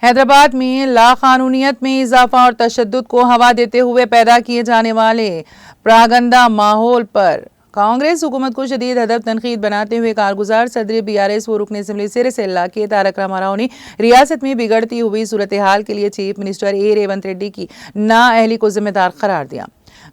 हैदराबाद में लाक़ानूनियत में इजाफा और तशद्दुद को हवा देते हुए पैदा किए जाने वाले प्रागंदा माहौल पर कांग्रेस हुकूमत को शदीद हदफ तनकीद बनाते हुए कारगुजार सदर बीआरएस व रुकन असम्बली सिरसिल्ला के तारक रामाराव ने रियासत में बिगड़ती हुई सूरत हाल के लिए चीफ मिनिस्टर रेवंत रेड्डी की नाअहली को जिम्मेदार करार दिया।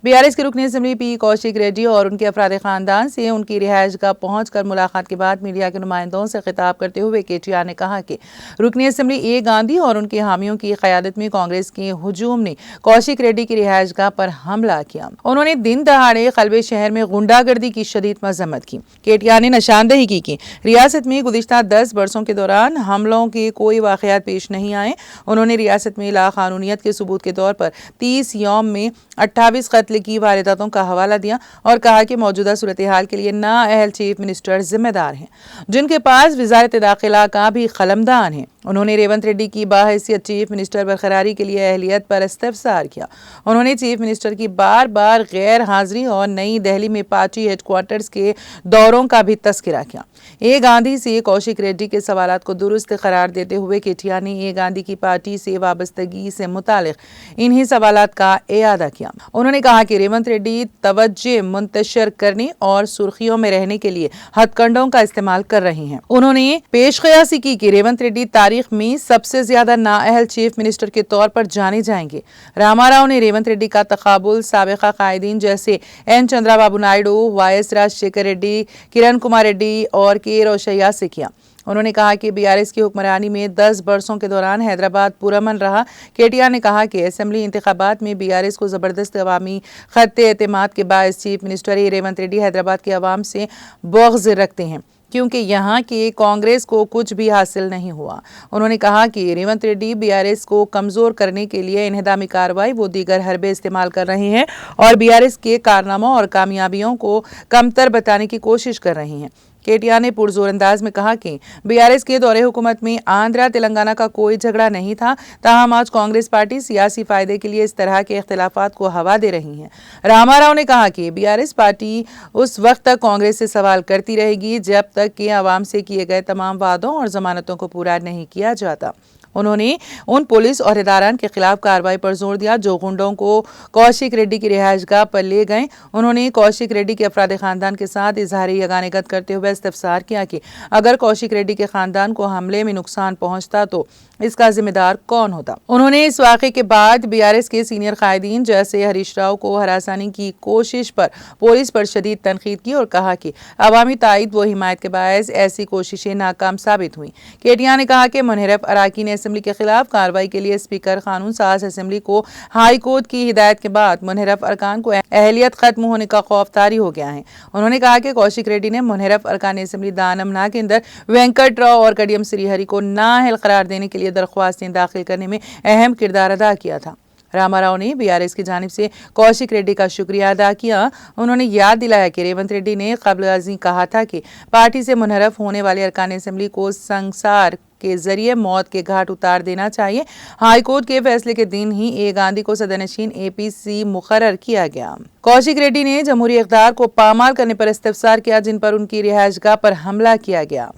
बीआरएस के रुकन असम्बली पी कौशिक रेड्डी और उनके अफराद खानदान से उनकी रिहाइशगाह पहुंचकर मुलाकात के बाद मीडिया के नुमाइंदों से खिताब करते हुए केटीआर ने कहा कि रुकन असम्बली ए गांधी और उनके हामियों की क़यादत में कांग्रेस के हुजूम ने कौशिक रेड्डी की रिहाइशगाह पर हमला किया। उन्होंने दिन दहाड़े कल्बे शहर में गुंडागर्दी की शदीद मजम्मत की। केटीआर ने निशानदही की कि रियासत में गुज़िश्ता 10 बरसों के दौरान हमलों के कोई वाक़यात पेश नहीं आए। उन्होंने रियासत में लाक़ानूनियत के सबूत के तौर पर 30 यौम में 28 कत्ल की वारदातों का हवाला दिया और कहा कि मौजूदा सूरत हाल के लिए नाअहल चीफ मिनिस्टर जिम्मेदार हैं, जिनके पास वज़ारत दाखिला का भी कलमदान है। उन्होंने रेवंत रेड्डी की बाहैसियत चीफ मिनिस्टर बरकरारी के लिए अहलियत पर इस्तफसार किया। उन्होंने चीफ मिनिस्टर की बार बार गैर हाजिरी और नई दिल्ली में पार्टी हेडक्वार्टर्स के दौरों का भी तस्करा किया। ए गांधी से कौशिक रेड्डी के सवालात को दुरुस्त करार देते हुए केटीआर ने ए गांधी की पार्टी से वाबस्तगी से मुतालिक इन्हीं सवालात का इयादा किया। उन्होंने कहा कि रेवंत रेड्डी तवज्जो मुंतशिर करने और सुर्खियों में रहने के लिए हथकंडों का इस्तेमाल कर रहे हैं। उन्होंने पेशकयासी की कि रेवंत रेड्डी तारीख में सबसे ज्यादा नाअहल चीफ मिनिस्टर के तौर पर जाने जाएंगे। रामाराव ने रेवंत रेड्डी का तकाबुल साबिका कायदीन जैसे एन चंद्राबाबू नायडू, वाई.एस. राजशेखर रेड्डी, किरण कुमार रेड्डी और के रोशैया से किया। उन्होंने कहा कि बीआरएस की हुक्मरानी में 10 बरसों के दौरान हैदराबाद पुरअमन रहा। केटीआर ने कहा कि असेंबली इंतखाबात में बीआरएस को ज़बरदस्त अवामी खत्ते एतमाद के बायस चीफ मिनिस्टर रेवंत रेड्डी हैदराबाद के अवाम से बुग़्ज़ रखते हैं, क्योंकि यहाँ की कांग्रेस को कुछ भी हासिल नहीं हुआ। उन्होंने कहा कि रेवंत रेड्डी बीआरएस को कमज़ोर करने के लिए इन्हदामी कार्रवाई व दीगर हरबे इस्तेमाल कर रहे हैं और बीआरएस के कारनामों और कामयाबियों को कमतर बताने की कोशिश कर रहे हैं। केटीआर ने पुरजोर अंदाज में कहा कि बीआरएस के दौरे हुकूमत में आंध्रा तेलंगाना का कोई झगड़ा नहीं था, ताहम आज कांग्रेस पार्टी सियासी फायदे के लिए इस तरह के इख्तिलाफात को हवा दे रही है। रामाराव ने कहा कि बीआरएस पार्टी उस वक्त तक कांग्रेस से सवाल करती रहेगी जब तक कि अवाम से किए गए तमाम वादों और जमानतों को पूरा नहीं किया जाता। उन्होंने उन पुलिस और इदारान के खिलाफ कार्रवाई पर जोर दिया जो गुंडों को कौशिक रेड्डी की रिहाइशगाह पर ले गए। उन्होंने कौशिक रेड्डी के अफराद खानदान के साथ इजहार यगानगत करते हुए इस्तफसार किया कि अगर कौशिक रेड्डी के खानदान को हमले में नुकसान पहुंचता तो इसका जिम्मेदार कौन होता। उन्होंने इस वाक़े के बाद बीआरएस के सीनियर कायदीन जैसे हरीश राव को हरासानी की कोशिश पर पुलिस पर शदीद तनकीद की और कहा कि अवामी तायद व हिमायत के बायस ऐसी कोशिशें नाकाम साबित हुई। केटीआर ने कहा कि मुनहरफ अराकीन असेंबली के खिलाफ कार्रवाई के लिए स्पीकर कानून साज असेंबली को हाई कोर्ट की हिदायत के बाद मुनहरफ अरकान को अहलियत खत्म होने का खौफ तारी हो गया है। उन्होंने कहा कि कौशिक रेड्डी ने मुनहरफ अरकान असेंबली दानम नागेंद्र, वेंकट राव और कडियम श्रीहरि को नाअहल करार देने के लिए दरख्वास्तें दाखिल करने में अहम किरदार अदा किया था। रामाराव ने बीआरएस की जानिब से कौशिक रेड्डी का शुक्रिया अदा किया। उन्होंने याद दिलाया कि रेवंत रेड्डी ने क़ब्ल अज़ीं कहा था कि पार्टी से मुनहरफ होने वाले अरकान असेंबली को संसार के जरिए मौत के घाट उतार देना चाहिए। हाई कोर्ट के फैसले के दिन ही ए गांधी को सदरनशीन एपीसी मुकर्रर किया गया। कौशिक रेड्डी ने जमहूरी इक़्तिदार को पामाल करने पर इस्तफसार किया, जिन पर उनकी रिहाइशगाह पर हमला किया गया।